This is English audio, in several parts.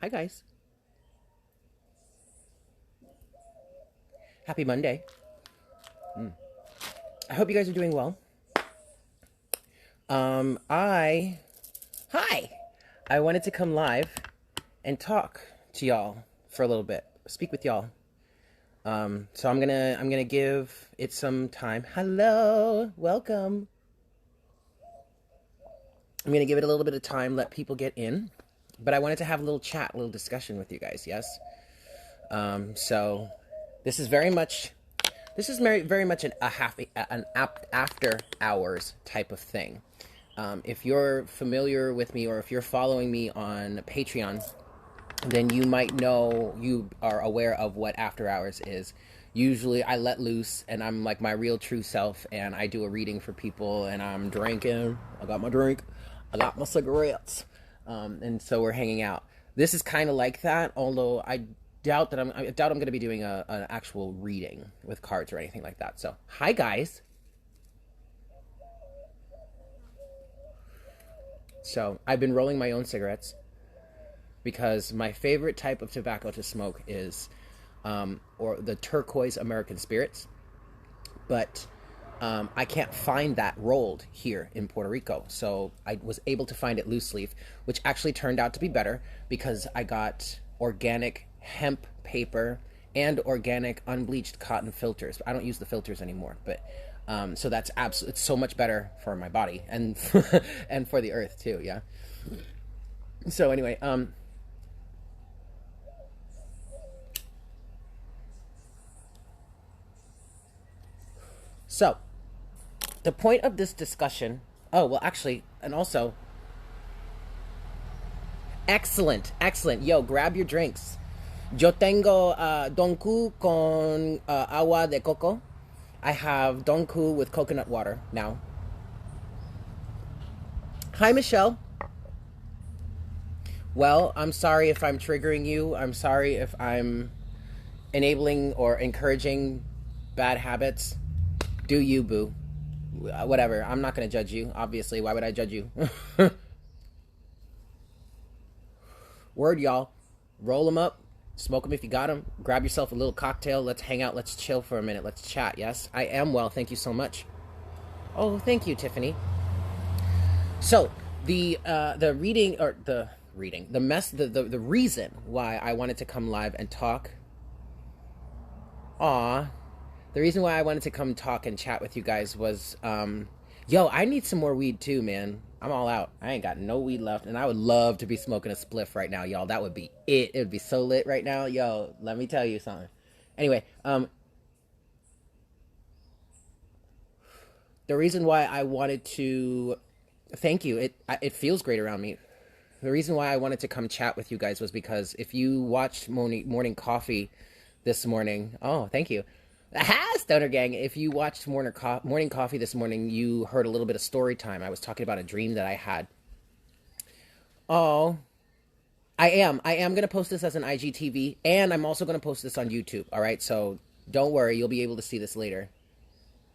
Hi, guys. Happy Monday. I hope you guys are doing well. I. Hi! I wanted to come live and talk to y'all for a little bit, speak with y'all. So I'm gonna give it some time. Hello, welcome. I'm gonna give it a little bit of time, let people get in, but I wanted to have a little chat, a little discussion with you guys. Yes. So this is very much very much an after hours type of thing. If you're familiar with me or if you're following me on Patreon, then you are aware of what after hours is. Usually I let loose and I'm like my real true self and I do a reading for people and I'm drinking. I got my drink. I got my cigarettes. And so we're hanging out. This is kind of like that, although I doubt I'm going to be doing an actual reading with cards or anything like that. So, hi guys. So, I've been rolling my own cigarettes because my favorite type of tobacco to smoke is or the turquoise American spirits. But I can't find that rolled here in Puerto Rico. So I was able to find it loose leaf, which actually turned out to be better because I got organic hemp paper and organic unbleached cotton filters. I don't use the filters anymore, but so that's absolutely, it's so much better for my body and and for the earth too. Yeah. So anyway, so the point of this discussion. Oh well, actually, and also, excellent, excellent. Yo, grab your drinks. Yo tengo donku con agua de coco. I have donku with coconut water now. Hi, Michelle. Well, I'm sorry if I'm triggering you. I'm sorry if I'm enabling or encouraging bad habits. Do you, boo? Whatever. I'm not going to judge you, obviously. Why would I judge you? Word, y'all. Roll them up. Smoke them if you got them. Grab yourself a little cocktail. Let's hang out. Let's chill for a minute. Let's chat. Yes, I am well. Thank you so much. Oh, thank you, Tiffany. So the reading or the reading the reason why I wanted to come live and talk. Aw, the reason why I wanted to come talk and chat with you guys was, yo, I need some more weed too, man. I'm all out. I ain't got no weed left, and I would love to be smoking a spliff right now, y'all. That would be it. It would be so lit right now, yo. Let me tell you something. Anyway, the reason why I wanted to thank you. It feels great around me. The reason why I wanted to come chat with you guys was because if you watched morning coffee this morning, oh, thank you. Aha, Stoner Gang. If you watched morning coffee this morning, you heard a little bit of story time. I was talking about a dream that I had. Oh, I am going to post this as an IGTV, and I'm also going to post this on YouTube. All right, so don't worry. You'll be able to see this later.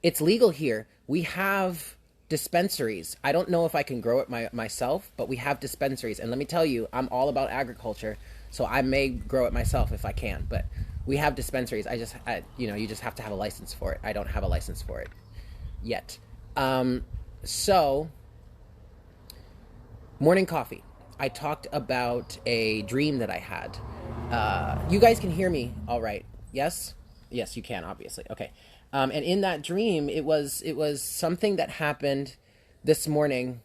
It's legal here. We have dispensaries. I don't know if I can grow it myself, but we have dispensaries. And let me tell you, I'm all about agriculture, so I may grow it myself if I can. But we have dispensaries. You just have to have a license for it. I don't have a license for it yet. So, morning coffee. I talked about a dream that I had. You guys can hear me all right. Yes? Yes, you can, obviously. Okay. And in that dream, it was something that happened this morning.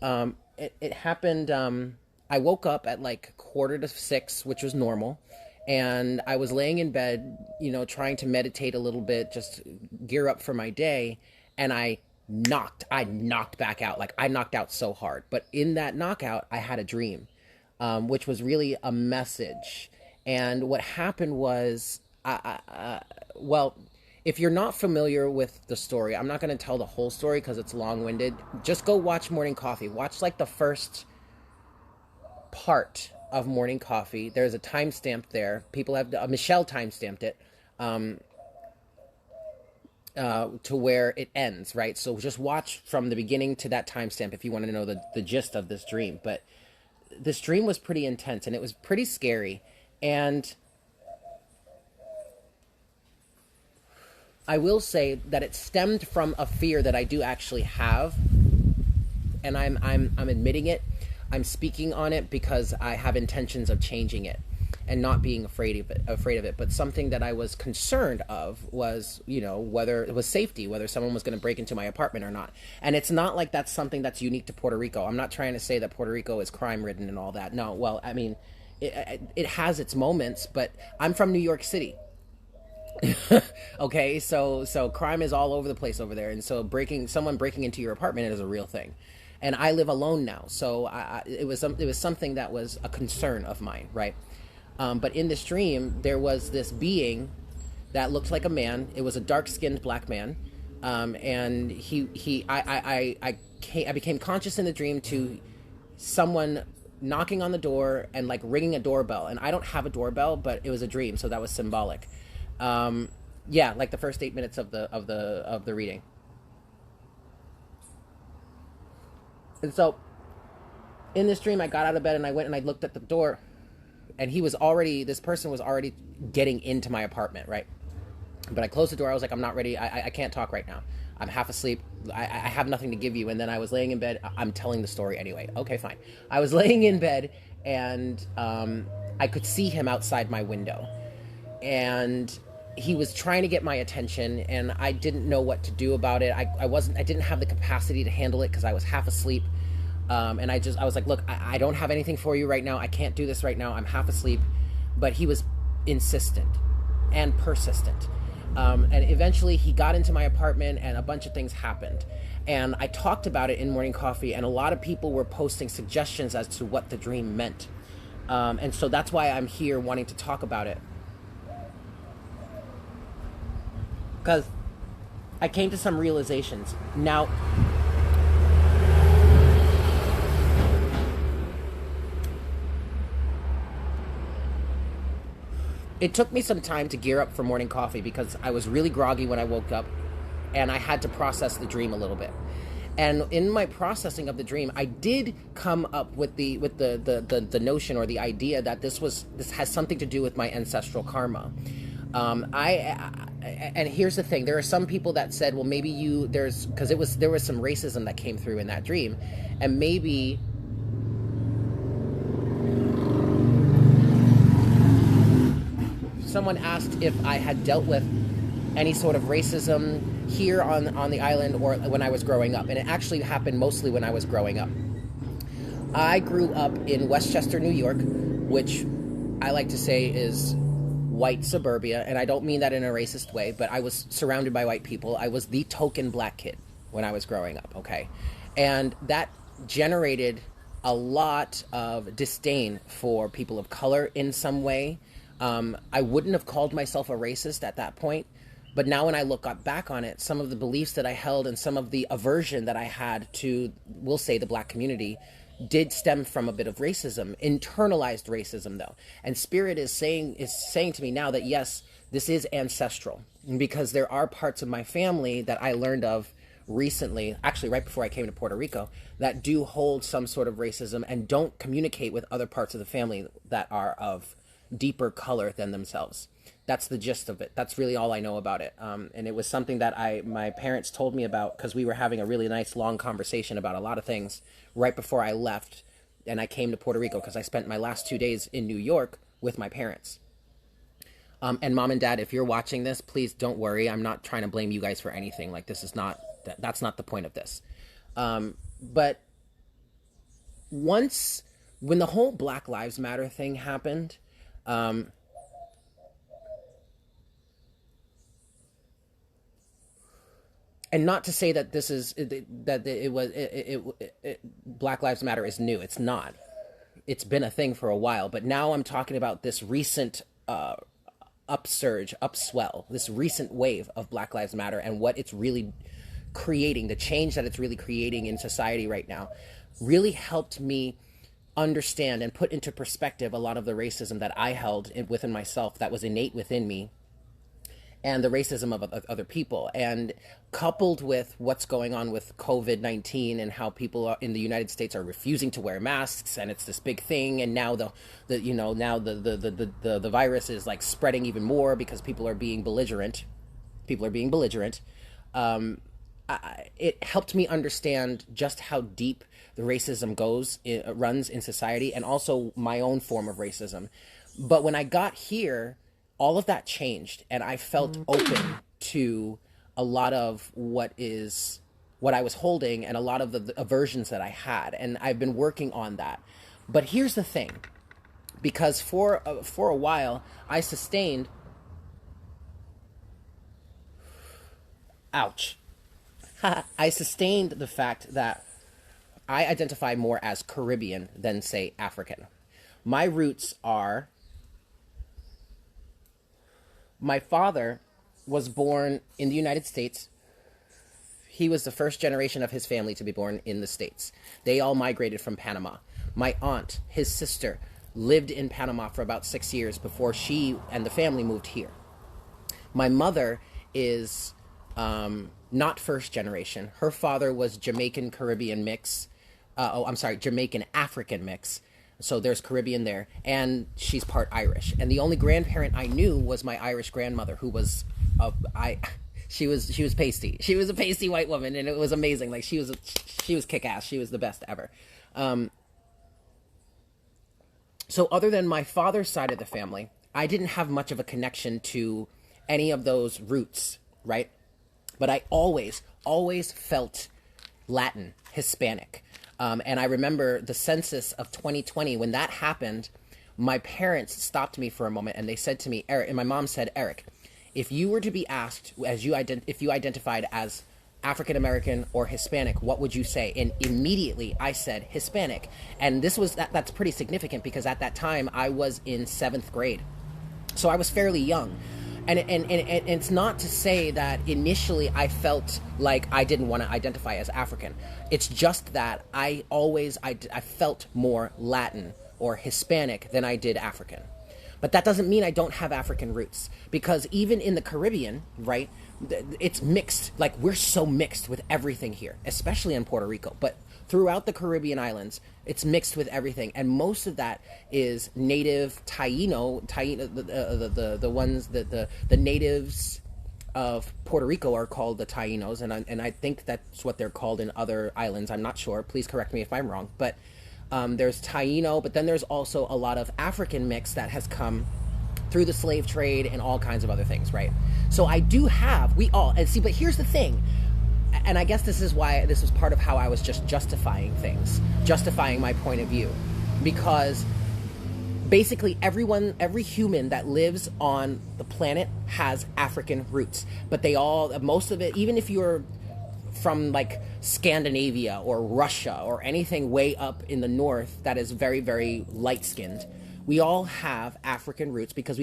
It happened. I woke up at like 5:45, which was normal, and I was laying in bed, trying to meditate a little bit, just gear up for my day, and I knocked back out. Like I knocked out so hard, but in that knockout, I had a dream, which was really a message. And what happened was, well, if you're not familiar with the story, I'm not going to tell the whole story because it's long-winded. Just go watch Morning Coffee. Watch like the first part of Morning Coffee. There's a timestamp there. People have Michelle timestamped it to where it ends, right? So just watch from the beginning to that timestamp if you want to know the gist of this dream. But this dream was pretty intense and it was pretty scary. And I will say that it stemmed from a fear that I do actually have, and I'm admitting it. I'm speaking on it because I have intentions of changing it and not being afraid of it. But something that I was concerned of was, whether it was safety, whether someone was going to break into my apartment or not. And it's not like that's something that's unique to Puerto Rico. I'm not trying to say that Puerto Rico is crime ridden and all that. No, well, I mean, it has its moments, but I'm from New York City. Okay, so crime is all over the place over there, and so someone breaking into your apartment is a real thing. And I live alone now, so it was something that was a concern of mine, right? But in this dream, there was this being that looked like a man. It was a dark-skinned black man, and I became conscious in the dream to someone knocking on the door and like ringing a doorbell. And I don't have a doorbell, but it was a dream, so that was symbolic. Yeah, like the first 8 minutes of the reading. And so in this dream, I got out of bed and I went and I looked at the door, and this person was already getting into my apartment, right? But I closed the door. I was like, I'm not ready. I can't talk right now. I'm half asleep. I have nothing to give you. And then I was laying in bed. I'm telling the story anyway. Okay, fine. I was laying in bed, and I could see him outside my window. And he was trying to get my attention, and I didn't know what to do about it. I didn't have the capacity to handle it because I was half asleep. And I was like, look, I don't have anything for you right now. I can't do this right now. I'm half asleep. But he was insistent and persistent. And eventually he got into my apartment and a bunch of things happened. And I talked about it in Morning Coffee, and a lot of people were posting suggestions as to what the dream meant. And so that's why I'm here wanting to talk about it. Because I came to some realizations. Now, it took me some time to gear up for morning coffee because I was really groggy when I woke up, and I had to process the dream a little bit. And in my processing of the dream, I did come up with the notion or the idea that this has something to do with my ancestral karma. And here's the thing: there are some people that said, well, maybe because there was some racism that came through in that dream, and maybe someone asked if I had dealt with any sort of racism here on the island or when I was growing up, and it actually happened mostly when I was growing up. I grew up in Westchester, New York, which I like to say is white suburbia, and I don't mean that in a racist way, but I was surrounded by white people. I was the token black kid when I was growing up, okay? And that generated a lot of disdain for people of color in some way. I wouldn't have called myself a racist at that point, but now when I look back on it, some of the beliefs that I held and some of the aversion that I had to, we'll say, the black community did stem from a bit of racism, internalized racism though. And Spirit is saying to me now that yes, this is ancestral, because there are parts of my family that I learned of recently, actually right before I came to Puerto Rico, that do hold some sort of racism and don't communicate with other parts of the family that are of deeper color than themselves. That's the gist of it. That's really all I know about it. And it was something that my parents told me about because we were having a really nice long conversation about a lot of things right before I left and I came to Puerto Rico, because I spent my last 2 days in New York with my parents. And Mom and Dad, if you're watching this, please don't worry. I'm not trying to blame you guys for anything. Like, this is not, that's not the point of this. But when the whole Black Lives Matter thing happened, and not to say that Black Lives Matter is new. It's not. It's been a thing for a while. But now I'm talking about this recent upswell, this recent wave of Black Lives Matter and what it's really creating, the change that it's really creating in society right now, really helped me understand and put into perspective a lot of the racism that I held within myself that was innate within me. and the racism of other people. And coupled with what's going on with COVID-19 and how people in the United States are refusing to wear masks, and it's this big thing, and now the virus is like spreading even more because people are being belligerent. It helped me understand just how deep the racism runs in society, and also my own form of racism. But when I got here, all of that changed, and I felt open to a lot of what I was holding, and a lot of the aversions that I had, and I've been working on that. But here's the thing, because for a while I sustained, ouch, I sustained the fact that I identify more as Caribbean than, say, African. My roots are, my father was born in the United States. He was the first generation of his family to be born in the States. They all migrated from Panama. My aunt, his sister, lived in Panama for about 6 years before she and the family moved here. My mother is not first generation. Her father was Jamaican Caribbean mix. Jamaican African mix. So there's Caribbean there, and she's part Irish. And the only grandparent I knew was my Irish grandmother, who was she was pasty. She was a pasty white woman, and it was amazing. Like she was kick-ass. She was the best ever. So other than my father's side of the family, I didn't have much of a connection to any of those roots, right? But I always felt Latin, Hispanic. And I remember the census of 2020, when that happened, my parents stopped me for a moment and they said to me, Eric, and my mom said, Eric, if you were to be asked if you identified as African American or Hispanic, what would you say? And immediately I said Hispanic. And that's pretty significant because at that time I was in 7th grade. So I was fairly young. And it's not to say that initially I felt like I didn't want to identify as African. It's just that I felt more Latin or Hispanic than I did African. But that doesn't mean I don't have African roots, because even in the Caribbean, right, it's mixed. Like, we're so mixed with everything here, especially in Puerto Rico. But throughout the Caribbean islands, it's mixed with everything, and most of that is native Taino, the natives of Puerto Rico are called the Tainos, and I think that's what they're called in other islands. I'm not sure. Please correct me if I'm wrong. But there's Taino, but then there's also a lot of African mix that has come through the slave trade and all kinds of other things, right? So but here's the thing. And I guess this is part of how I was just justifying my point of view. Because basically every human that lives on the planet has African roots. But most of it, even if you're from like Scandinavia or Russia or anything way up in the north that is very, very light-skinned, we all have African roots because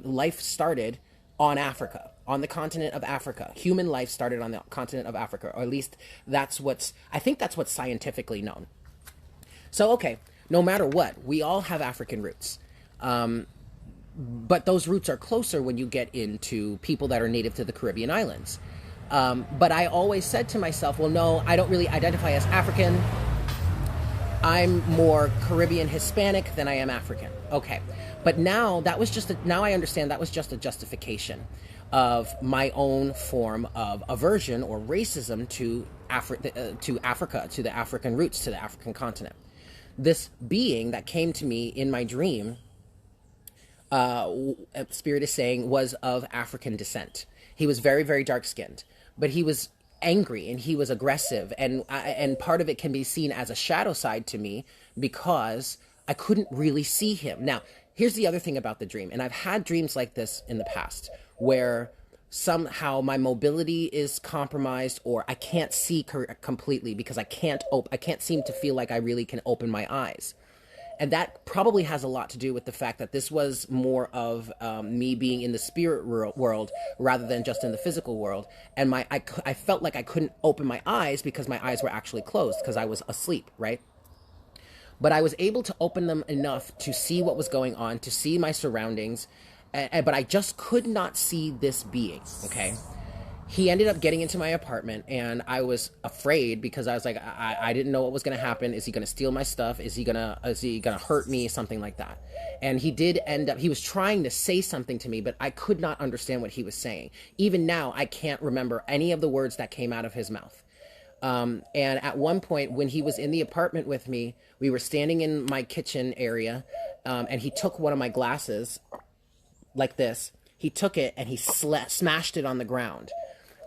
life started on Africa, on the continent of Africa. Human life started on the continent of Africa, or at least I think that's what's scientifically known. So, okay, no matter what, we all have African roots. But those roots are closer when you get into people that are native to the Caribbean islands. But I always said to myself, well, no, I don't really identify as African. I'm more Caribbean Hispanic than I am African. Okay. But now now I understand that was just a justification of my own form of aversion or racism to Africa, to the African roots, to the African continent. This being that came to me in my dream, Spirit is saying, was of African descent. He was very, very dark-skinned, but he was angry and he was aggressive, and part of it can be seen as a shadow side to me because I couldn't really see him. Now, here's the other thing about the dream, and I've had dreams like this in the past where somehow my mobility is compromised, or I can't see completely because I can't seem to feel like I really can open my eyes. And that probably has a lot to do with the fact that this was more of me being in the spirit world rather than just in the physical world. And I felt like I couldn't open my eyes because my eyes were actually closed because I was asleep, right? But I was able to open them enough to see what was going on, to see my surroundings, But I just could not see this being, okay? He ended up getting into my apartment, and I was afraid because I was like, I didn't know what was going to happen. Is he going to steal my stuff? Is he gonna hurt me? Something like that. And he did end up, he was trying to say something to me, but I could not understand what he was saying. Even now, I can't remember any of the words that came out of his mouth. And at one point, when he was in the apartment with me, we were standing in my kitchen area, and he took one of my glasses like this. He took it and he smashed it on the ground.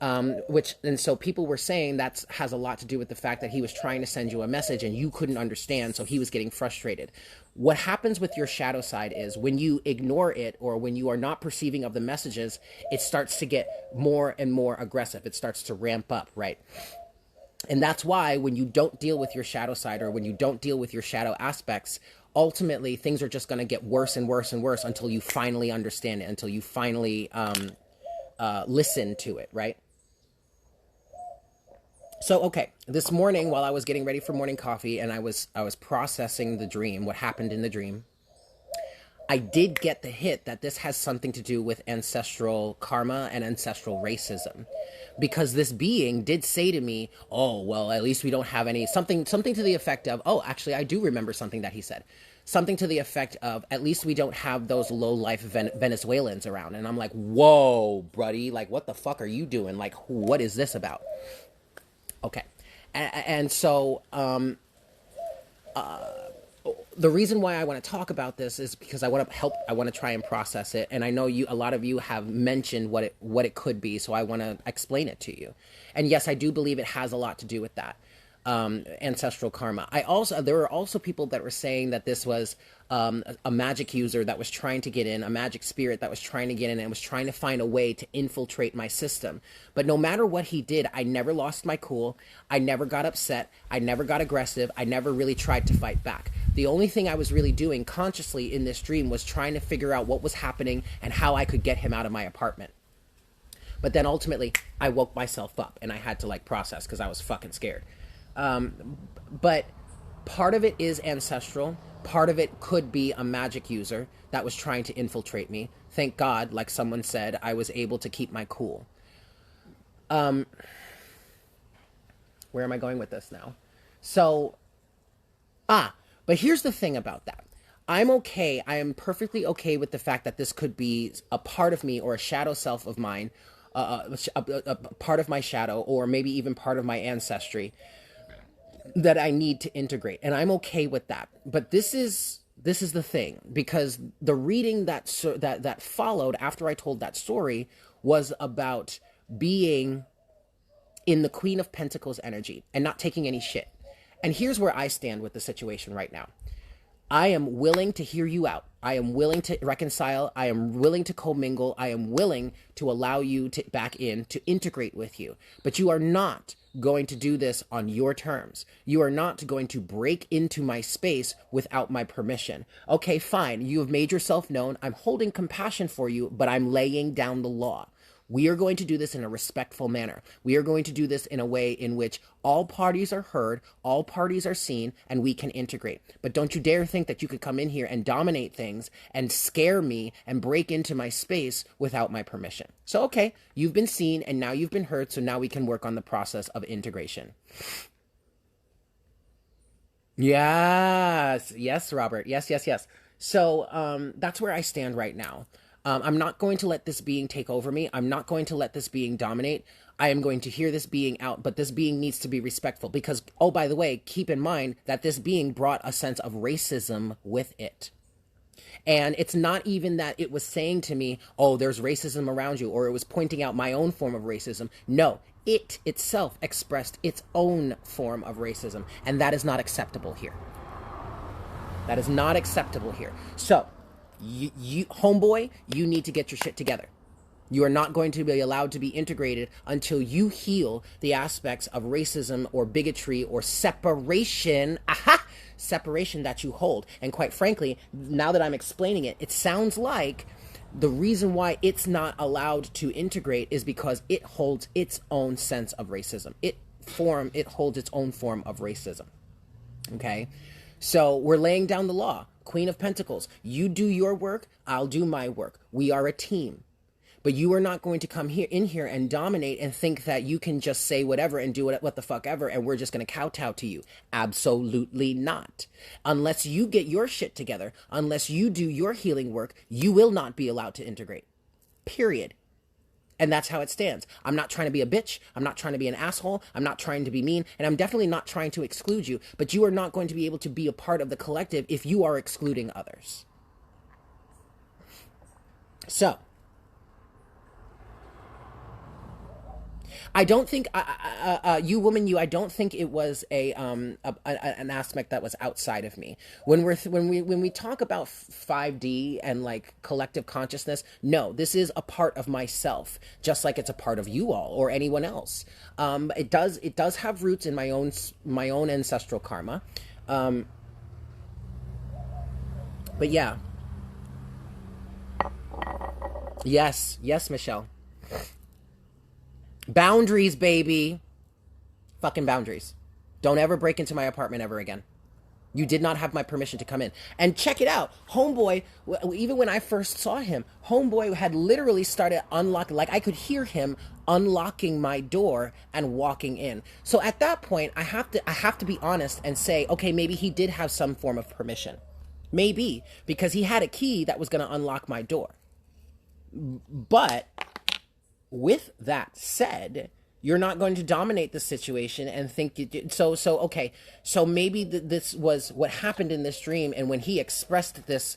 And so people were saying that has a lot to do with the fact that he was trying to send you a message and you couldn't understand, so he was getting frustrated. What happens with your shadow side is when you ignore it or when you are not perceiving of the messages, it starts to get more and more aggressive. It starts to ramp up, right? And that's why when you don't deal with your shadow side or when you don't deal with your shadow aspects, ultimately things are just going to get worse and worse and worse until you finally understand it, until you finally listen to it, right? So, okay, this morning while I was getting ready for morning coffee and I was processing the dream, what happened in the dream, I did get the hit that this has something to do with ancestral karma and ancestral racism. Because this being did say to me, oh, well, at least we don't have any, something to the effect of, oh, actually, I do remember something that he said. Something to the effect of, at least we don't have those low-life Venezuelans around. And I'm like, whoa, buddy, like, what the fuck are you doing? Like, what is this about? Okay. And so the reason why I want to talk about this is because I want to help, I want to try and process it. And I know a lot of you have mentioned what it could be, so I want to explain it to you. And yes, I do believe it has a lot to do with that. Ancestral karma. There were also people that were saying that this was a magic user that was trying to get in, a magic spirit that was trying to get in and was trying to find a way to infiltrate my system. But no matter what he did, I never lost my cool. I never got upset. I never got aggressive. I never really tried to fight back. The only thing I was really doing consciously in this dream was trying to figure out what was happening and how I could get him out of my apartment. But then ultimately, I woke myself up and I had to process because I was fucking scared. But part of it is ancestral. Part of it could be a magic user that was trying to infiltrate me. Thank God, like someone said, I was able to keep my cool. Where am I going with this now? So, but here's the thing about that. I'm okay. I am perfectly okay with the fact that this could be a part of me or a shadow self of mine, a part of my shadow, or maybe even part of my ancestry that I need to integrate, and I'm okay with that. But this is the thing, because the reading that followed after I told that story was about being in the Queen of Pentacles energy and not taking any shit. And here's where I stand with the situation right now. I am willing to hear you out. I am willing to reconcile. I am willing to commingle. I am willing to allow you to back in, to integrate with you. But you are not going to do this on your terms. You are not going to break into my space without my permission. Okay, fine. You have made yourself known. I'm holding compassion for you, but I'm laying down the law. We are going to do this in a respectful manner. We are going to do this in a way in which all parties are heard, all parties are seen, and we can integrate. But don't you dare think that you could come in here and dominate things and scare me and break into my space without my permission. So, okay, you've been seen and now you've been heard, so now we can work on the process of integration. Yes, Robert. Yes. So that's where I stand right now. I'm not going to let this being take over me. I'm not going to let this being dominate. I am going to hear this being out, but this being needs to be respectful because, oh, by the way, keep in mind that this being brought a sense of racism with it. And it's not even that it was saying to me, oh, there's racism around you, or it was pointing out my own form of racism. No, it itself expressed its own form of racism, and that is not acceptable here. That is not acceptable here. So, you homeboy, you need to get your shit together. You are not going to be allowed to be integrated until you heal the aspects of racism or bigotry or separation, separation that you hold. And quite frankly, now that I'm explaining it, it sounds like the reason why it's not allowed to integrate is because it holds its own sense of racism. It holds its own form of racism. Okay? So we're laying down the law. Queen of Pentacles, you do your work, I'll do my work. We are a team. But you are not going to come in here and dominate and think that you can just say whatever and do what the fuck ever and we're just going to kowtow to you. Absolutely not. Unless you get your shit together, unless you do your healing work, you will not be allowed to integrate. Period. And that's how it stands. I'm not trying to be a bitch. I'm not trying to be an asshole. I'm not trying to be mean. And I'm definitely not trying to exclude you. But you are not going to be able to be a part of the collective if you are excluding others. So, I don't think you woman, I don't think it was an aspect that was outside of me. When we talk about 5D and like collective consciousness, no, this is a part of myself, just like it's a part of you all or anyone else. It does have roots in my own ancestral karma. But yeah. Yes, Michelle. Boundaries, baby. Fucking boundaries. Don't ever break into my apartment ever again. You did not have my permission to come in. And check it out. Homeboy, even when I first saw him, Homeboy had literally started unlocking, like I could hear him unlocking my door and walking in. So at that point, I have to be honest and say, okay, maybe he did have some form of permission. Maybe, because he had a key that was going to unlock my door. But with that said, you're not going to dominate the situation and think you did. So okay. So maybe this was what happened in this dream. And when he expressed this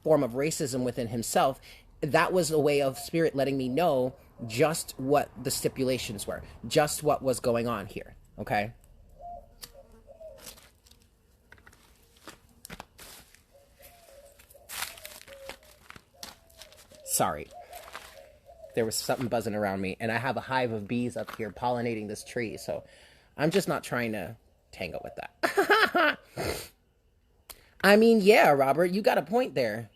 form of racism within himself, that was a way of spirit letting me know just what the stipulations were, just what was going on here. Okay. Sorry. There was something buzzing around me, and I have a hive of bees up here pollinating this tree, so I'm just not trying to tangle with that. I mean, yeah, Robert, you got a point there.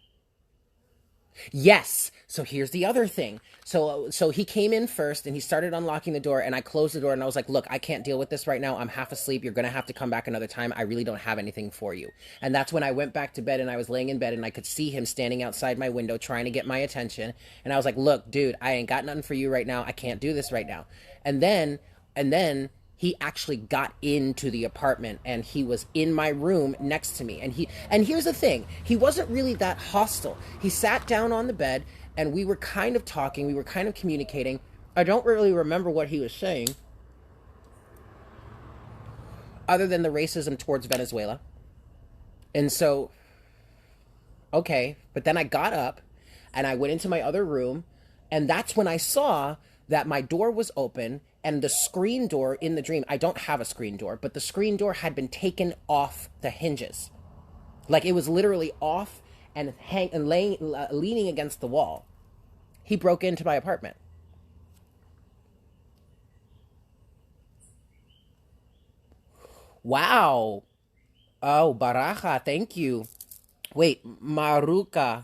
Yes. So here's the other thing. So he came in first and he started unlocking the door, and I closed the door and I was like, look, I can't deal with this right now. I'm half asleep. You're going to have to come back another time. I really don't have anything for you. And that's when I went back to bed, and I was laying in bed and I could see him standing outside my window trying to get my attention. And I was like, look, dude, I ain't got nothing for you right now. I can't do this right now. And then he actually got into the apartment, and he was in my room next to me. And here's the thing. He wasn't really that hostile. He sat down on the bed, and we were kind of talking. We were kind of communicating. I don't really remember what he was saying, other than the racism towards Venezuela. And so, okay. But then I got up, and I went into my other room, and that's when I saw that my door was open, and the screen door in the dream, I don't have a screen door, but the screen door had been taken off the hinges. Like it was literally off and leaning against the wall. He broke into my apartment. Wow. Oh, Baraja, thank you. Wait, Baja.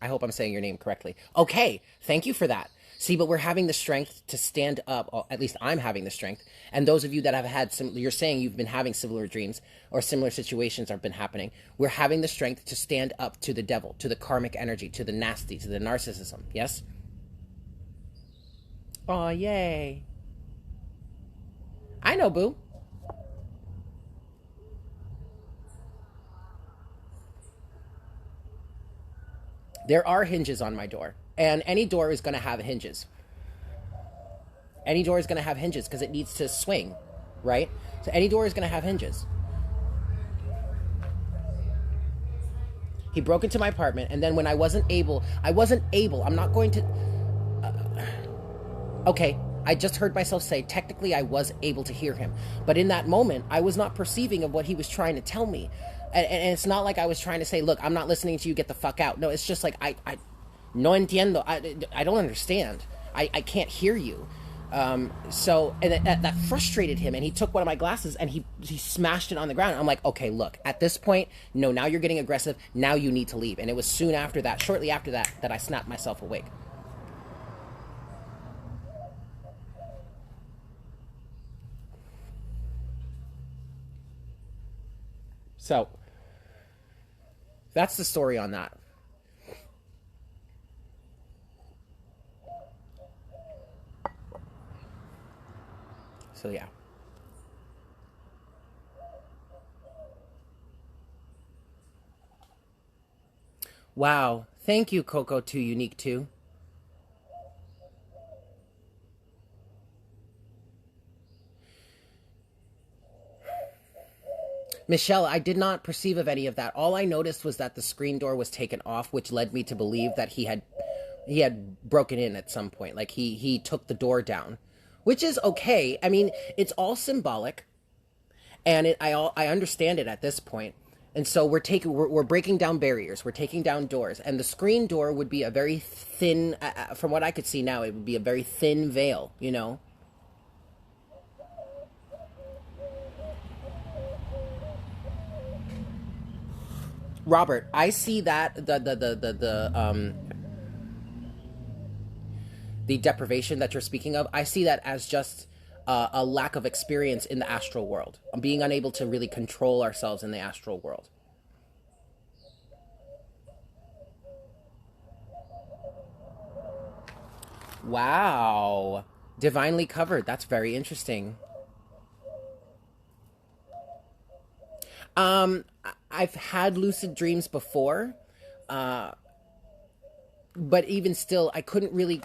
I hope I'm saying your name correctly. Okay, thank you for that. See, but we're having the strength to stand up, or at least I'm having the strength. And those of you that have had you're saying you've been having similar dreams or similar situations have been happening. We're having the strength to stand up to the devil, to the karmic energy, to the nasty, to the narcissism. Yes? Oh, yay. I know, boo. There are hinges on my door. And any door is going to have hinges. Any door is going to have hinges because it needs to swing, right? So any door is going to have hinges. He broke into my apartment, and then when I wasn't able, I'm not going to... okay, I just heard myself say, technically I was able to hear him. But in that moment, I was not perceiving of what he was trying to tell me. And it's not like I was trying to say, look, I'm not listening to you, get the fuck out. No, it's just like, no entiendo. I don't understand. I can't hear you. So, and that frustrated him, and he took one of my glasses and he smashed it on the ground. I'm like, okay, look, at this point, no, now you're getting aggressive. Now you need to leave. And it was soon after that, shortly after that, that I snapped myself awake. So that's the story on that. So yeah. Wow. Thank you, Coco 2 Unique 2. Michelle, I did not perceive of any of that. All I noticed was that the screen door was taken off, which led me to believe that he had broken in at some point. Like he took the door down, which is okay. I mean, it's all symbolic, and I understand it at this point. And so we're breaking down barriers. We're taking down doors, and the screen door would be a very thin. From what I could see now, it would be a very thin veil. You know. Robert, I see that the deprivation that you're speaking of, I see that as just a lack of experience in the astral world, being unable to really control ourselves in the astral world. Wow. Divinely covered. That's very interesting. I've had lucid dreams before, but even still, I couldn't really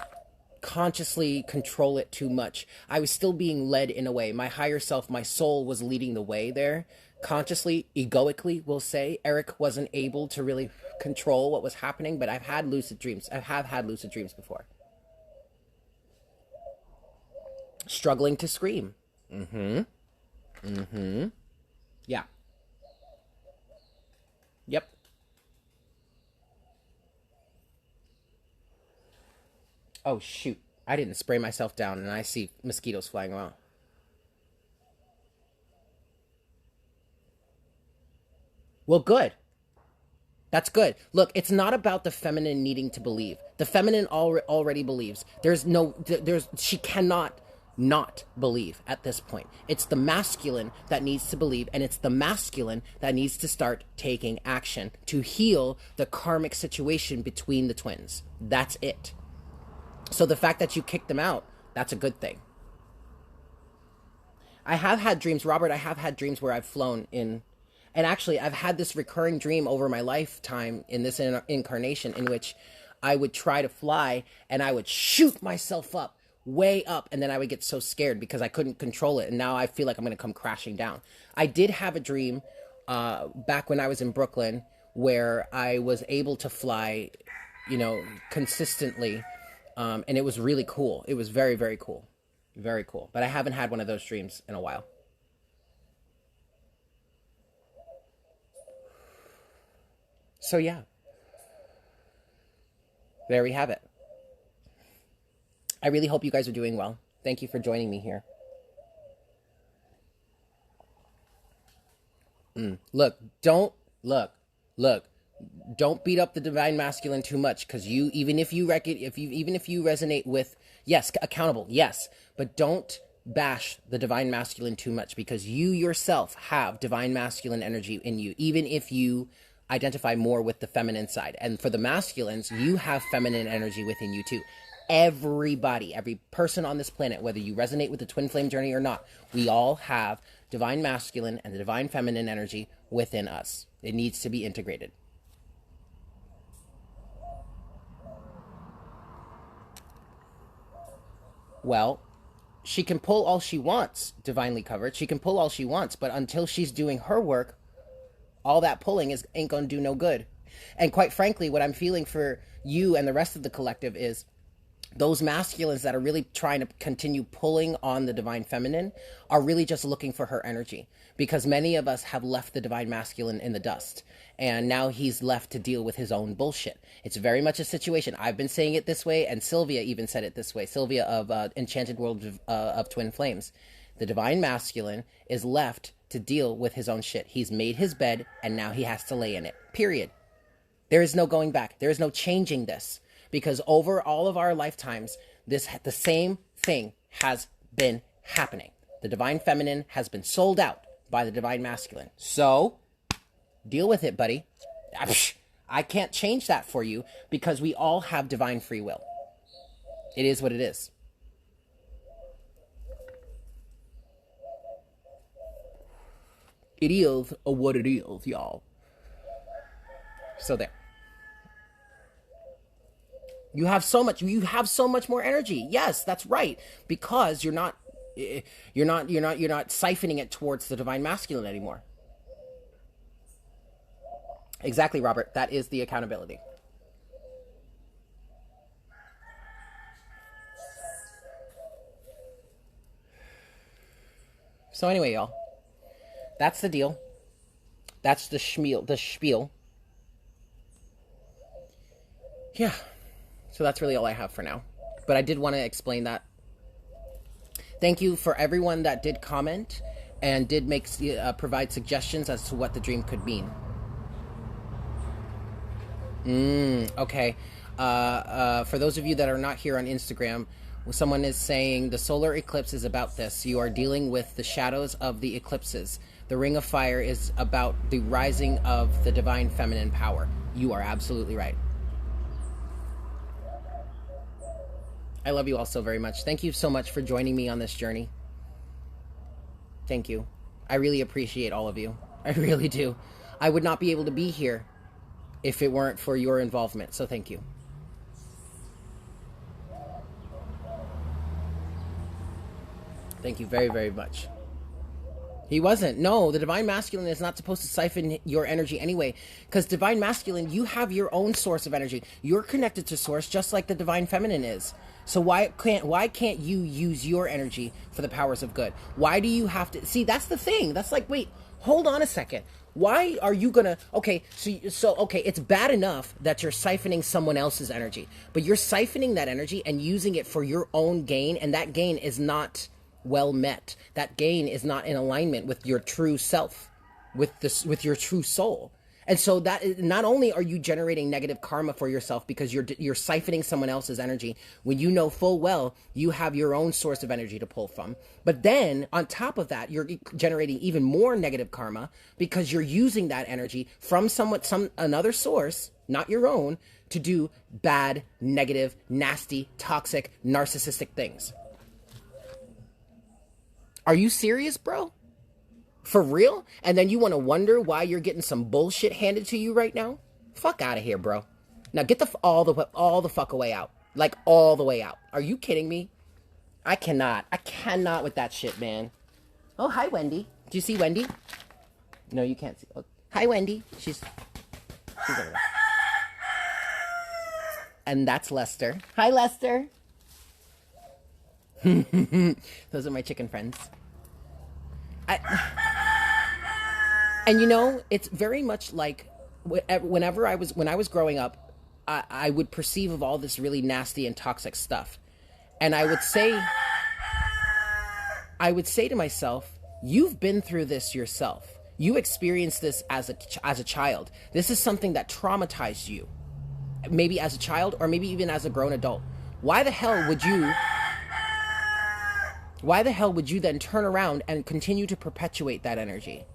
consciously control it too much. I was still being led in a way. My higher self, my soul was leading the way there. Consciously, egoically, we'll say, Eric wasn't able to really control what was happening, but I've had lucid dreams. I have had lucid dreams before. Struggling to scream. Mm-hmm. Mm-hmm. Yeah. Yep. Oh, shoot. I didn't spray myself down, and I see mosquitoes flying around. Well, good. That's good. Look, it's not about the feminine needing to believe. The feminine already believes. She cannot not believe at this point. It's the masculine that needs to believe, and it's the masculine that needs to start taking action to heal the karmic situation between the twins. That's it. So the fact that you kicked them out, that's a good thing. I have had dreams, Robert, I have had dreams where I've flown in. And actually, I've had this recurring dream over my lifetime in this incarnation in which I would try to fly and I would shoot myself up, way up, and then I would get so scared because I couldn't control it. And now I feel like I'm going to come crashing down. I did have a dream back when I was in Brooklyn where I was able to fly, consistently. And it was really cool. It was very, very cool. Very cool. But I haven't had one of those dreams in a while. So yeah, there we have it. I really hope you guys are doing well. Thank you for joining me here. Look, don't look, look. Don't beat up the divine masculine too much, because even if you resonate with, yes, accountable, yes, but don't bash the divine masculine too much, because you yourself have divine masculine energy in you, even if you identify more with the feminine side. And for the masculines, you have feminine energy within you too. Everybody, every person on this planet, whether you resonate with the twin flame journey or not, we all have divine masculine and the divine feminine energy within us. It needs to be integrated. Well, she can pull all she wants, divinely covered. She can pull all she wants, but until she's doing her work, all that pulling ain't gonna do no good. And quite frankly, what I'm feeling for you and the rest of the collective is those masculines that are really trying to continue pulling on the divine feminine are really just looking for her energy, because many of us have left the divine masculine in the dust, and now he's left to deal with his own bullshit. It's very much a situation. I've been saying it this way, and Sylvia even said it this way. Sylvia of Enchanted World of Twin Flames. The divine masculine is left to deal with his own shit. He's made his bed, and now he has to lay in it. Period. There is no going back. There is no changing this. Because over all of our lifetimes, the same thing has been happening. The divine feminine has been sold out by the divine masculine. So, Deal with it, buddy. I can't change that for you because we all have divine free will. It is what it is. It is what it is, y'all. So there. You have so much more energy. Yes, that's right. Because you're not siphoning it towards the divine masculine anymore. Exactly, Robert. That is the accountability. So anyway, y'all, that's the deal. That's the spiel. Yeah. So that's really all I have for now. But I did want to explain that. Thank you for everyone that did comment and did provide suggestions as to what the dream could mean. Okay. For those of you that are not here on Instagram, someone is saying the solar eclipse is about this. You are dealing with the shadows of the eclipses. The Ring of Fire is about the rising of the divine feminine power. You are absolutely right. I love you all so very much. Thank you so much for joining me on this journey. Thank you. I really appreciate all of you. I really do. I would not be able to be here if it weren't for your involvement. So thank you. Thank you very, very much. He wasn't. No, the divine masculine is not supposed to siphon your energy anyway. Because divine masculine, you have your own source of energy. You're connected to source just like the divine feminine is. So why can't you use your energy for the powers of good? Why do you have to... See, that's the thing. That's like, wait, hold on a second. Why are you gonna... Okay, okay, it's bad enough that you're siphoning someone else's energy. But you're siphoning that energy and using it for your own gain. And that gain is not well met. That gain is not in alignment with your true self, with your true soul. And so that not only are you generating negative karma for yourself because you're siphoning someone else's energy when you know full well you have your own source of energy to pull from, but then on top of that you're generating even more negative karma because you're using that energy from another source, not your own, to do bad, negative, nasty, toxic, narcissistic things. Are you serious, bro? For real? And then you want to wonder why you're getting some bullshit handed to you right now? Fuck out of here, bro. Now get all the fuck away out. Like all the way out. Are you kidding me? I cannot with that shit, man. Oh, hi, Wendy. Do you see Wendy? No, you can't see. Oh, hi, Wendy. She's over there. And that's Lester. Hi, Lester. Those are my chicken friends. And you know, it's very much like when I was growing up, I would perceive of all this really nasty and toxic stuff. And I would say to myself, you've been through this yourself. You experienced this as a child. This is something that traumatized you. Maybe as a child or maybe even as a grown adult. Why the hell would you then turn around and continue to perpetuate that energy?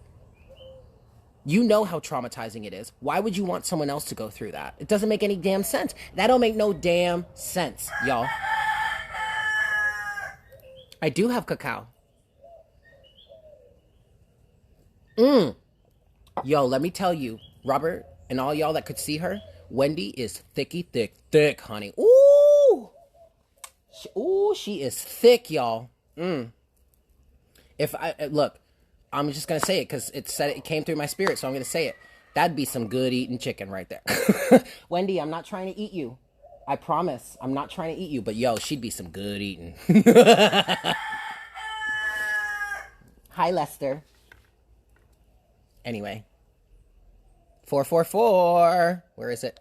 You know how traumatizing it is. Why would you want someone else to go through that? It doesn't make any damn sense. That don't make no damn sense, y'all. I do have cacao. Yo, let me tell you, Robert, and all y'all that could see her, Wendy is thicky thick, honey. Ooh! She is thick, y'all. Look, I'm just gonna say it because it came through my spirit, so I'm gonna say it. That'd be some good eating chicken right there. Wendy, I'm not trying to eat you. I promise, I'm not trying to eat you, but yo, she'd be some good eating. Hi, Lester. Anyway. 444. Where is it?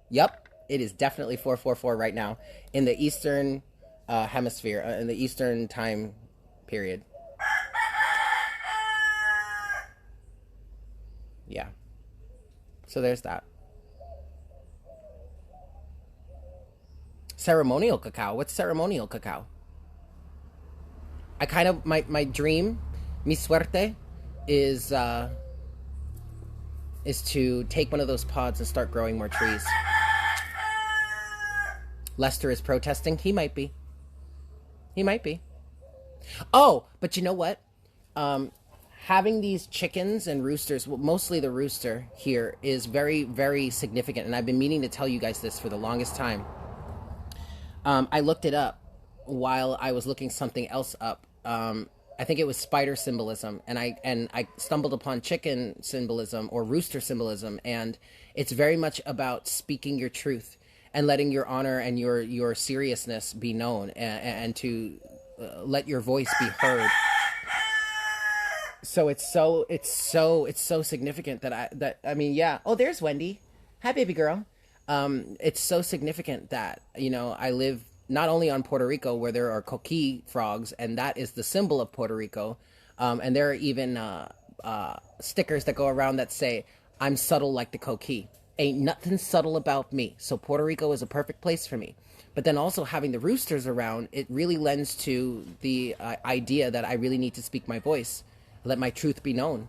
Yep, it is definitely 444 right now in the Eastern hemisphere, in the Eastern time period. Yeah. So there's that. Ceremonial cacao. What's ceremonial cacao? I kind of, my dream, mi suerte, is is to take one of those pods and start growing more trees. Lester is protesting. He might be. He might be. Oh, but you know what? Having these chickens and roosters, well, mostly the rooster here, is very, very significant. And I've been meaning to tell you guys this for the longest time. I looked it up while I was looking something else up. I think it was spider symbolism, and I stumbled upon chicken symbolism or rooster symbolism, and it's very much about speaking your truth and letting your honor and your seriousness be known, and to let your voice be heard. So it's so significant that I mean, yeah. Oh, there's Wendy. Hi, baby girl. It's so significant that, you know, I live not only on Puerto Rico, where there are coqui frogs, and that is the symbol of Puerto Rico. And there are even stickers that go around that say, "I'm subtle like the coqui. Ain't nothing subtle about me." So Puerto Rico is a perfect place for me. But then also having the roosters around, it really lends to the idea that I really need to speak my voice, let my truth be known.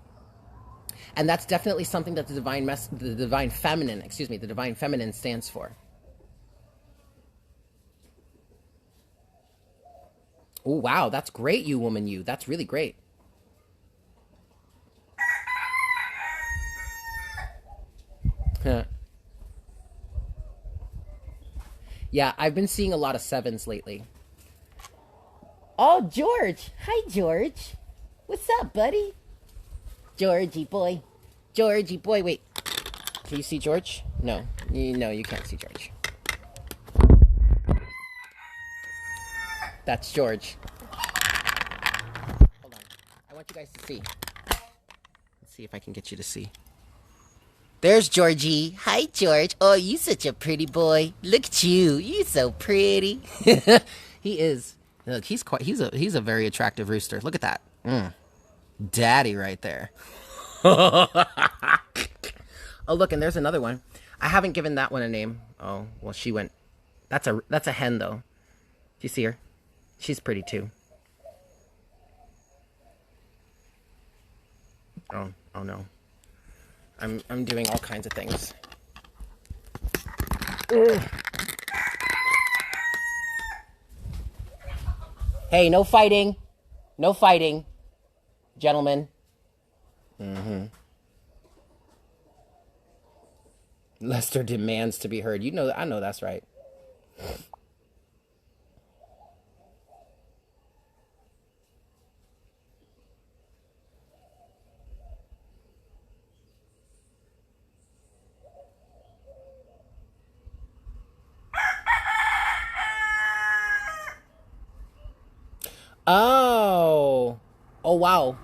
And that's definitely something that the divine feminine stands for. Oh, wow, that's great, you woman, you. That's really great. Yeah, I've been seeing a lot of 7s lately. Oh, George. Hi, George. What's up, buddy? Georgie boy. Georgie boy. Wait. Can you see George? No. No, you can't see George. That's George. Hold on. I want you guys to see. Let's see if I can get you to see. There's Georgie. Hi, George. Oh, you such a pretty boy. Look at you. You so pretty. He is. Look, he's a very attractive rooster. Look at that. Daddy right there. Oh, look, and there's another one. I haven't given that one a name. Oh, well, she went. That's a hen, though. Do you see her? She's pretty too. Oh no. I'm doing all kinds of things. Ugh. Hey, no fighting. No fighting, gentlemen. Lester demands to be heard. I know that's right. Oh, wow.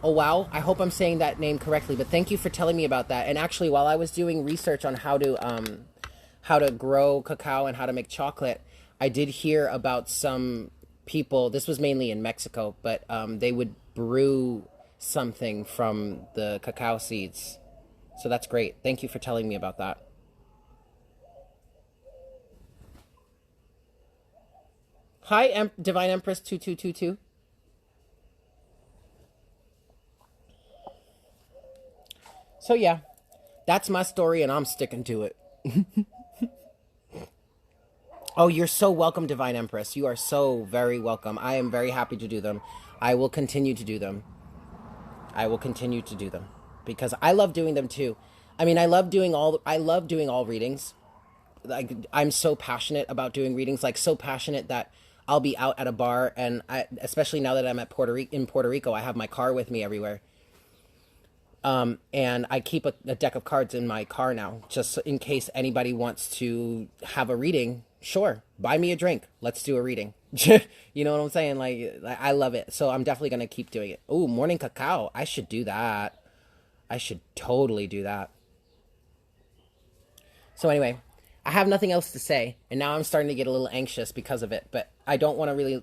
Oh, wow. I hope I'm saying that name correctly, but thank you for telling me about that. And actually, while I was doing research on how to grow cacao and how to make chocolate, I did hear about some people, this was mainly in Mexico, but they would brew something from the cacao seeds. So that's great. Thank you for telling me about that. Hi, Divine Empress 2222. So yeah, that's my story, and I'm sticking to it. Oh, you're so welcome, Divine Empress. You are so very welcome. I am very happy to do them. I will continue to do them. I will continue to do them because I love doing them too. I mean, I love doing all readings. Like, I'm so passionate about doing readings, like so passionate that I'll be out at a bar, and especially now that I'm in Puerto Rico, I have my car with me everywhere. And I keep a deck of cards in my car now, just in case anybody wants to have a reading. Sure, buy me a drink. Let's do a reading. You know what I'm saying? Like, I love it. So I'm definitely going to keep doing it. Ooh, morning cacao. I should do that. I should totally do that. So anyway, I have nothing else to say, and now I'm starting to get a little anxious because of it, but I don't really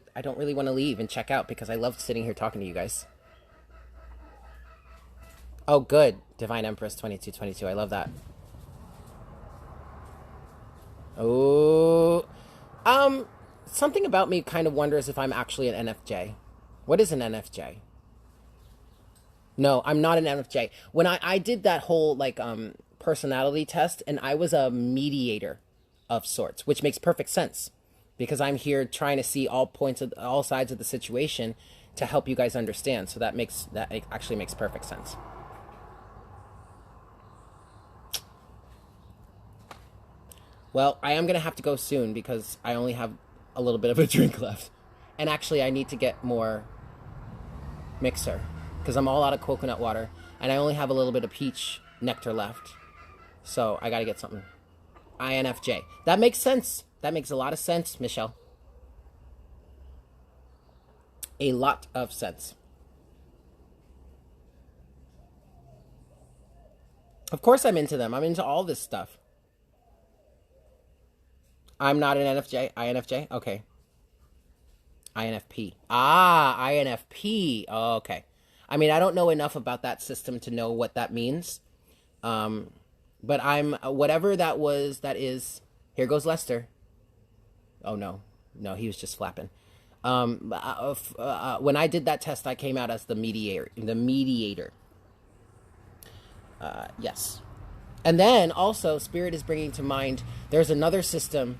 want to leave and check out because I love sitting here talking to you guys. Oh, good. Divine Empress 2222. I love that. Oh, something about me kind of wonders if I'm actually an NFJ. What is an NFJ? No, I'm not an NFJ. When I did that whole like personality test, and I was a mediator of sorts, which makes perfect sense because I'm here trying to see all points of all sides of the situation to help you guys understand. So that actually makes perfect sense. Well, I am going to have to go soon because I only have a little bit of a drink left. And actually, I need to get more mixer because I'm all out of coconut water and I only have a little bit of peach nectar left. So I got to get something. INFJ. That makes sense. That makes a lot of sense, Michelle. A lot of sense. Of course I'm into them. I'm into all this stuff. I'm not an NFJ. INFJ? Okay. INFP. Ah, INFP. Oh, okay. I mean, I don't know enough about that system to know what that means. But I'm whatever that was. That is. Here goes Lester. Oh no, no, he was just flapping. When I did that test, I came out as the mediator. The mediator. Yes. And then also, Spirit is bringing to mind. There's another system,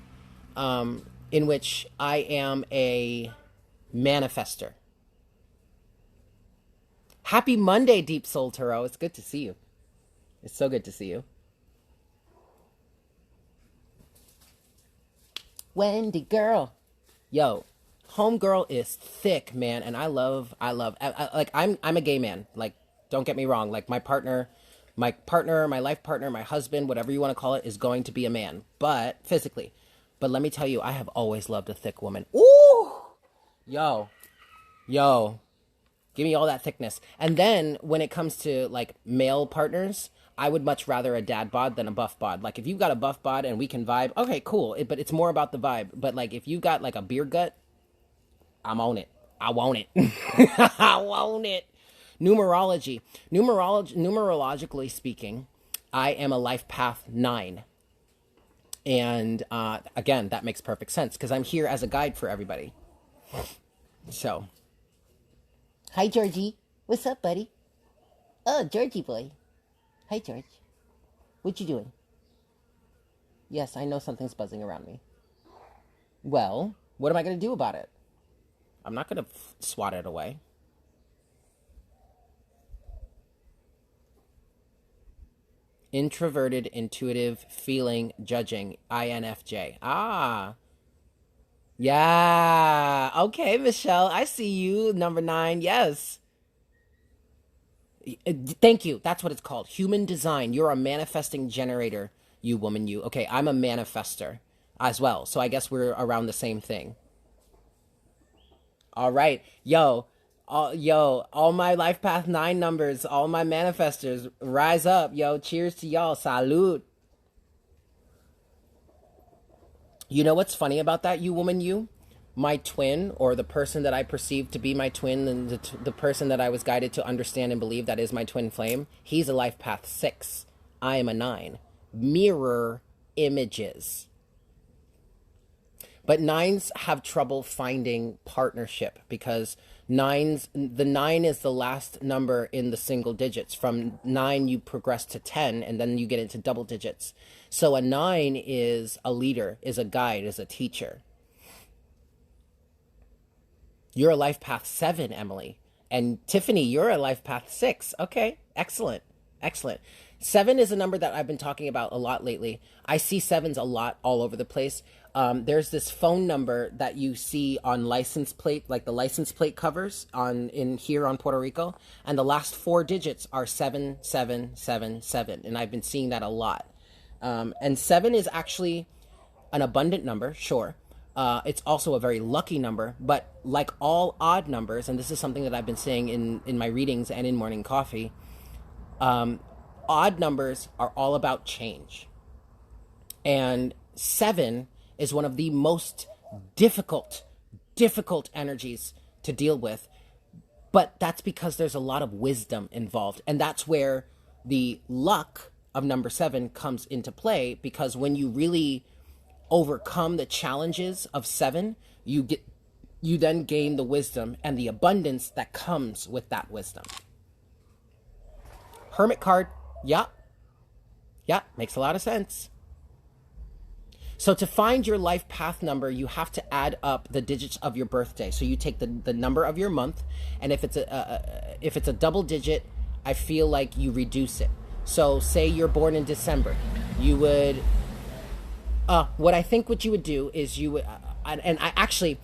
in which I am a manifester. Happy Monday, Deep Soul Tarot. It's good to see you. It's so good to see you. Wendy girl. Yo, homegirl is thick, man, and I love like I'm a gay man. Like, don't get me wrong. Like my life partner, my husband, whatever you want to call it, is going to be a man, but physically. But let me tell you, I have always loved a thick woman. Ooh! Yo. Give me all that thickness. And then when it comes to like male partners, I would much rather a dad bod than a buff bod. Like if you've got a buff bod and we can vibe, okay, cool. But it's more about the vibe. But like if you got like a beer gut, I'm on it. I want it. I want it. Numerologically speaking, I am a life path 9. And again, that makes perfect sense because I'm here as a guide for everybody. So, hi Georgie, what's up, buddy? Oh, Georgie boy. Hi George, what you doing? Yes, I know something's buzzing around me. Well, what am I going to do about it? I'm not going to swat it away. Introverted, intuitive, feeling, judging, INFJ. Ah. Yeah. Okay, Michelle. I see you. Number 9. Yes. Thank you. That's what it's called. Human design. You're a manifesting generator, you woman, you. Okay, I'm a manifester as well. So I guess we're around the same thing. All right. All my life path 9 numbers, all my manifestors, rise up. Yo, cheers to y'all. Salud. You know what's funny about that, you woman, you? My twin, or the person that I perceive to be my twin, and the person that I was guided to understand and believe that is my twin flame, he's a life path 6. I am a 9. Mirror images. But 9s have trouble finding partnership because the 9 is the last number in the single digits. From 9, you progress to 10, and then you get into double digits. So a 9 is a leader, is a guide, is a teacher. You're a life path 7, Emily. And Tiffany, you're a life path 6. Okay, excellent. 7 is a number that I've been talking about a lot lately. I see 7s a lot all over the place. There's this phone number that you see on license plate, like the license plate covers in here on Puerto Rico, and the last 4 digits are 7777, and I've been seeing that a lot. And 7 is actually an abundant number, sure. It's also a very lucky number, but like all odd numbers, and this is something that I've been saying in my readings and in Morning Coffee, odd numbers are all about change. And 7 is one of the most difficult energies to deal with. But that's because there's a lot of wisdom involved. And that's where the luck of number 7 comes into play, because when you really overcome the challenges of 7, you then gain the wisdom and the abundance that comes with that wisdom. Hermit card. Yeah. Yeah, makes a lot of sense. So to find your life path number, you have to add up the digits of your birthday. So you take the number of your month, and if it's a double digit, I feel like you reduce it. So say you're born in December, you would what I think what you would do is you would and I actually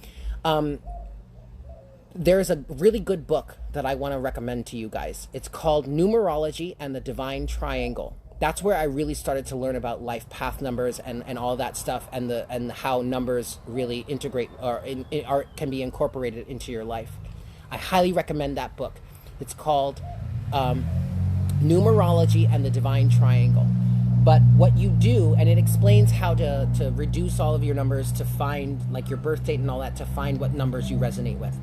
there's a really good book that I want to recommend to you guys. It's called Numerology and the Divine Triangle. That's where I really started to learn about life path numbers and all that stuff, and how numbers really integrate or can be incorporated into your life. I highly recommend that book. It's called Numerology and the Divine Triangle. But what you do, and it explains how to reduce all of your numbers, to find like your birth date and all that, to find what numbers you resonate with.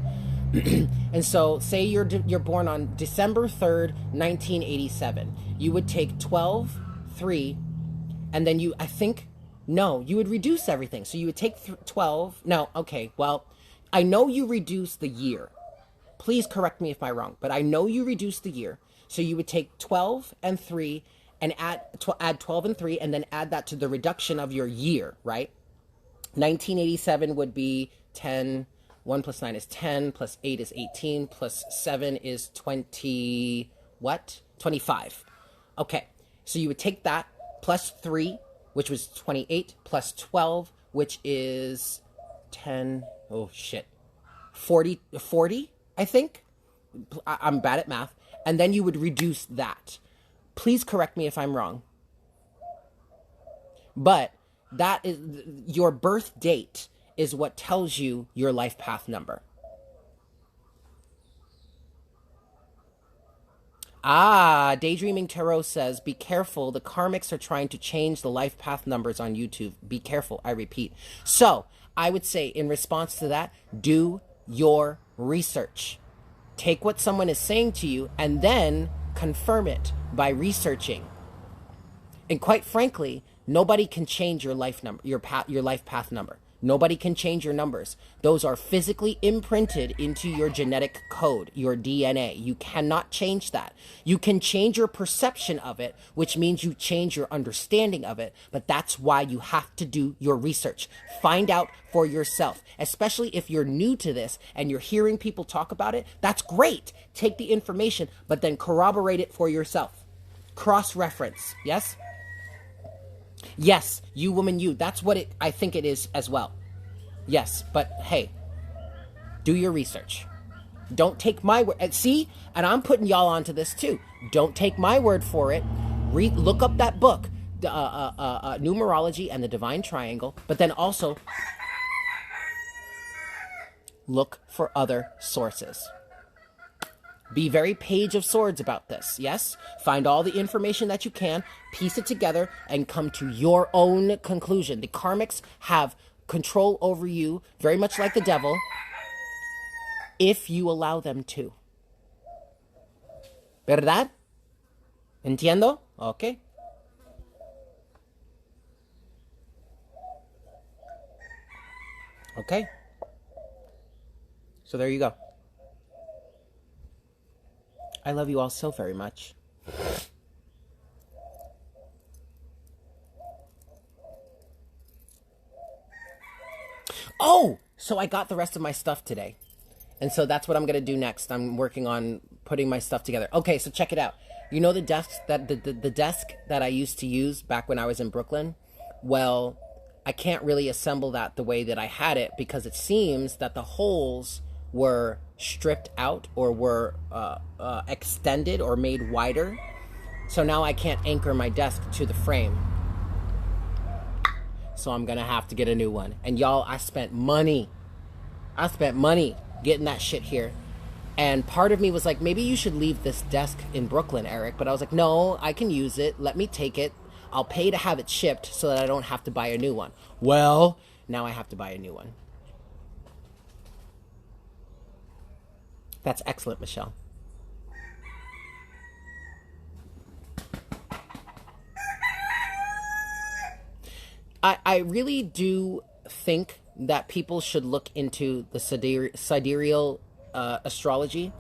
And so say you're born on December 3rd, 1987. You would take 12, 3, and then you would reduce everything. So you would take 12. No, okay, well, I know you reduce the year. Please correct me if I'm wrong, but I know you reduce the year. So you would take 12 and 3 and add 12 and 3, and then add that to the reduction of your year, right? 1987 would be 10. 1 plus 9 is 10, plus 8 is 18, plus 7 is 20, what? 25. Okay, so you would take that, plus 3, which was 28, plus 12, which is 10, 40, I think? I'm bad at math. And then you would reduce that. Please correct me if I'm wrong. But that is your birth date is what tells you your life path number. Daydreaming Tarot says, be careful. The karmics are trying to change the life path numbers on YouTube. Be careful, I repeat. So I would say in response to that, do your research. Take what someone is saying to you and then confirm it by researching. And quite frankly, nobody can change your life number, your life path number. Nobody can change your numbers. Those are physically imprinted into your genetic code, your DNA. You cannot change that. You can change your perception of it, which means you change your understanding of it. But that's why you have to do your research. Find out for yourself, especially if you're new to this and you're hearing people talk about it. That's great. Take the information, but then corroborate it for yourself. Cross-reference. Yes? Yes, you woman, you. That's what I think it is as well. Yes, but hey, do your research. Don't take my word. See, and I'm putting y'all onto this too. Don't take my word for it. Look up that book, Numerology and the Divine Triangle, but then also look for other sources. Be very Page of Swords about this, yes? Find all the information that you can, piece it together, and come to your own conclusion. The karmics have control over you, very much like the devil, if you allow them to. ¿Verdad? ¿Entiendo? Okay. Okay. So there you go. I love you all so very much. Oh, so I got the rest of my stuff today. And so that's what I'm going to do next. I'm working on putting my stuff together. Okay, so check it out. You know the desk that the desk that I used to use back when I was in Brooklyn? Well, I can't really assemble that the way that I had it because it seems that the holes were stripped out or were extended or made wider. So now I can't anchor my desk to the frame. So I'm going to have to get a new one. And y'all, I spent money getting that shit here. And part of me was like, maybe you should leave this desk in Brooklyn, Eric. But I was like, no, I can use it. Let me take it. I'll pay to have it shipped so that I don't have to buy a new one. Well, now I have to buy a new one. That's excellent, Michelle. I really do think that people should look into the sidereal astrology.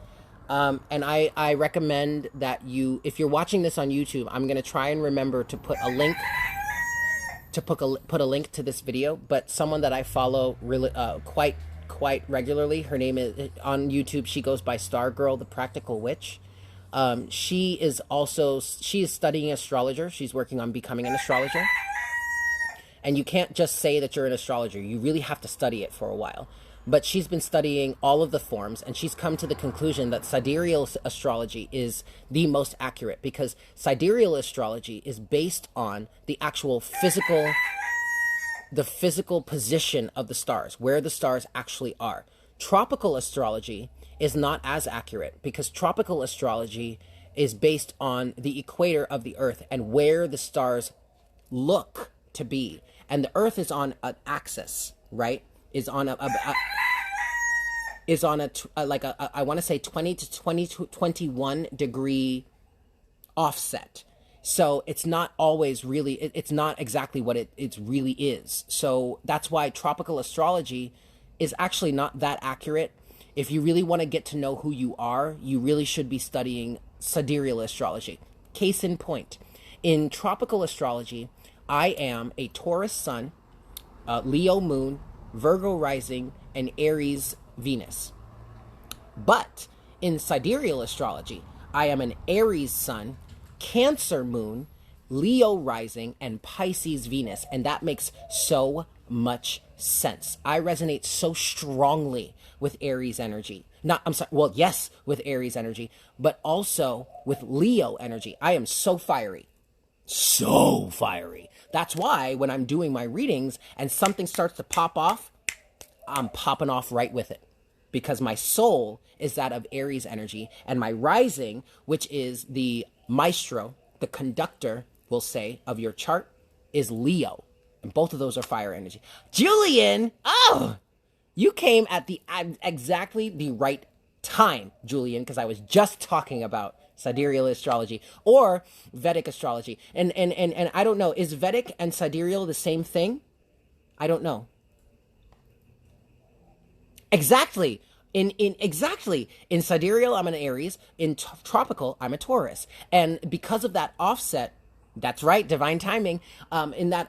And I recommend that you, if you're watching this on YouTube, I'm going to try and remember to put a link put a link to this video. But someone that I follow really quite regularly, her name is on YouTube. She goes by Star Girl, the Practical Witch. She is studying astrologer. She's working on becoming an astrologer. And you can't just say that you're an astrologer. You really have to study it for a while. But she's been studying all of the forms, and she's come to the conclusion that sidereal astrology is the most accurate, because sidereal astrology is based on the actual physical position of the stars, where the stars actually are. Tropical astrology is not as accurate, because tropical astrology is based on the equator of the Earth and where the stars look to be. And the Earth is on an axis, right? Is on a I want to say 20 to 21 degree offset. So it's not always really, it's not exactly what it really is. So that's why tropical astrology is actually not that accurate. If you really want to get to know who you are, you really should be studying sidereal astrology. Case in point, in tropical astrology, I am a Taurus sun, Leo moon, Virgo rising, and Aries Venus. But in sidereal astrology, I am an Aries sun, Cancer moon, Leo rising, and Pisces Venus. And that makes so much sense. I resonate so strongly with Aries energy. Yes, with Aries energy, but also with Leo energy. I am so fiery. So fiery. That's why when I'm doing my readings and something starts to pop off, I'm popping off right with it. Because my soul is that of Aries energy, and my rising, which is the maestro, the conductor, we'll say, of your chart, is Leo. And both of those are fire energy. Julian! Oh! You came at exactly the right time, Julian, because I was just talking about sidereal astrology or Vedic astrology. And I don't know, is Vedic and sidereal the same thing? I don't know. Exactly. In sidereal, I'm an Aries. In tropical, I'm a Taurus. And because of that offset, that's right, divine timing.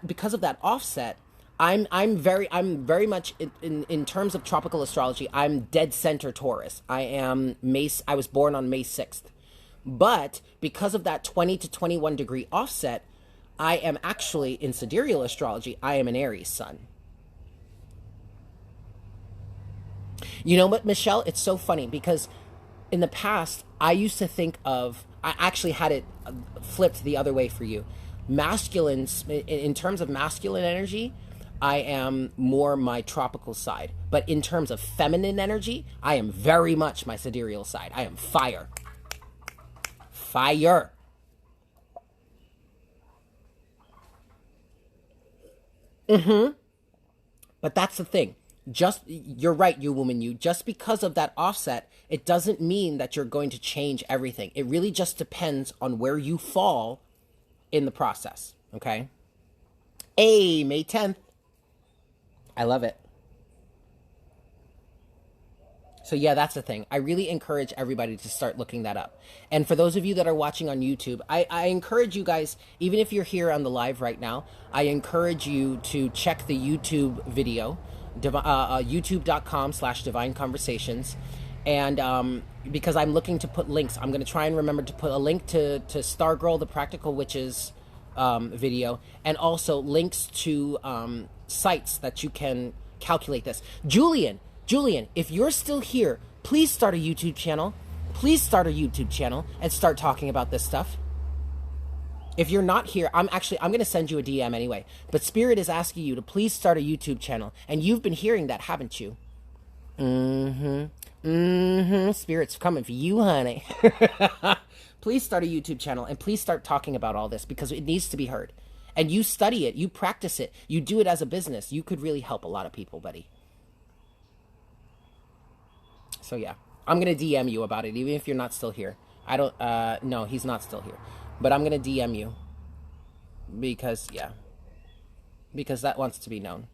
Because of that offset, I'm very much in terms of tropical astrology, I'm dead center Taurus. I was born on May 6th. But because of that 20 to 21 degree offset, I am actually, in sidereal astrology, I am an Aries sun. You know what, Michelle? It's so funny because in the past, I used to think of, I actually had it flipped the other way for you. Masculines, in terms of masculine energy, I am more my tropical side. But in terms of feminine energy, I am very much my sidereal side. I am fire. Fire. But that's the thing. You're right, you woman, just because of that offset, it doesn't mean that you're going to change everything. It really just depends on where you fall in the process. Okay. Hey, May 10th. I love it. So yeah, that's the thing. I really encourage everybody to start looking that up. And for those of you that are watching on YouTube, I encourage you guys, even if you're here on the live right now, I encourage you to check the YouTube video, youtube.com/Divine Conversations. And because I'm looking to put links, I'm going to try and remember to put a link to Stargirl, the Practical Witches video, and also links to sites that you can calculate this. Julian, if you're still here, please start a YouTube channel. Please start a YouTube channel and start talking about this stuff. If you're not here, I'm going to send you a DM anyway. But Spirit is asking you to please start a YouTube channel. And you've been hearing that, haven't you? Spirit's coming for you, honey. Please start a YouTube channel and please start talking about all this because it needs to be heard. And you study it, you practice it, you do it as a business. You could really help a lot of people, buddy. So yeah, I'm going to DM you about it, even if you're not still here. No, he's not still here. But I'm going to DM you. Because that wants to be known.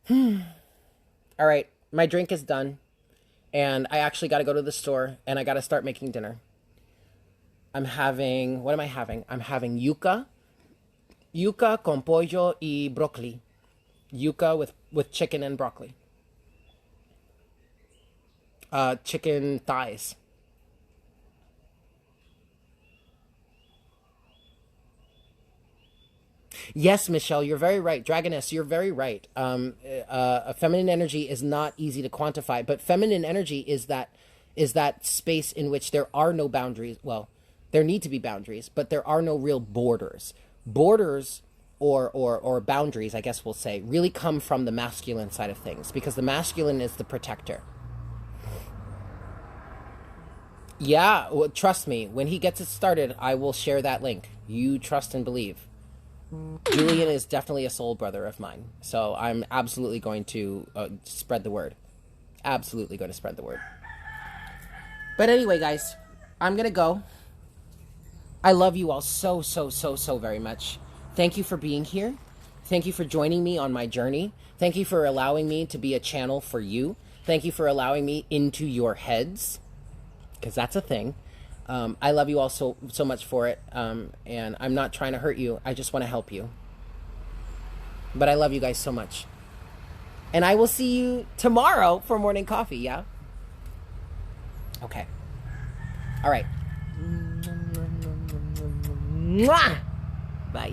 All right, my drink is done. And I actually got to go to the store and I got to start making dinner. I'm having, what am I having? I'm having yuca con pollo y broccoli. Yuca with chicken and broccoli. Chicken thighs. Yes, Michelle, you're very right. Dragoness, you're very right. Feminine energy is not easy to quantify, but feminine energy is that space in which there are no boundaries. Well, there need to be boundaries, but there are no real borders. Borders or boundaries, I guess we'll say, really come from the masculine side of things, because the masculine is the protector. Yeah, well, trust me, when he gets it started, I will share that link. You trust and believe. Julian is definitely a soul brother of mine, so I'm absolutely going to spread the word. Absolutely going to spread the word. But anyway, guys, I'm going to go. I love you all so very much. Thank you for being here. Thank you for joining me on my journey. Thank you for allowing me to be a channel for you. Thank you for allowing me into your heads, because that's a thing. I love you all so much for it, and I'm not trying to hurt you. I just want to help you. But I love you guys so much. And I will see you tomorrow for morning coffee, yeah? Okay. All right. Mwah! Bye.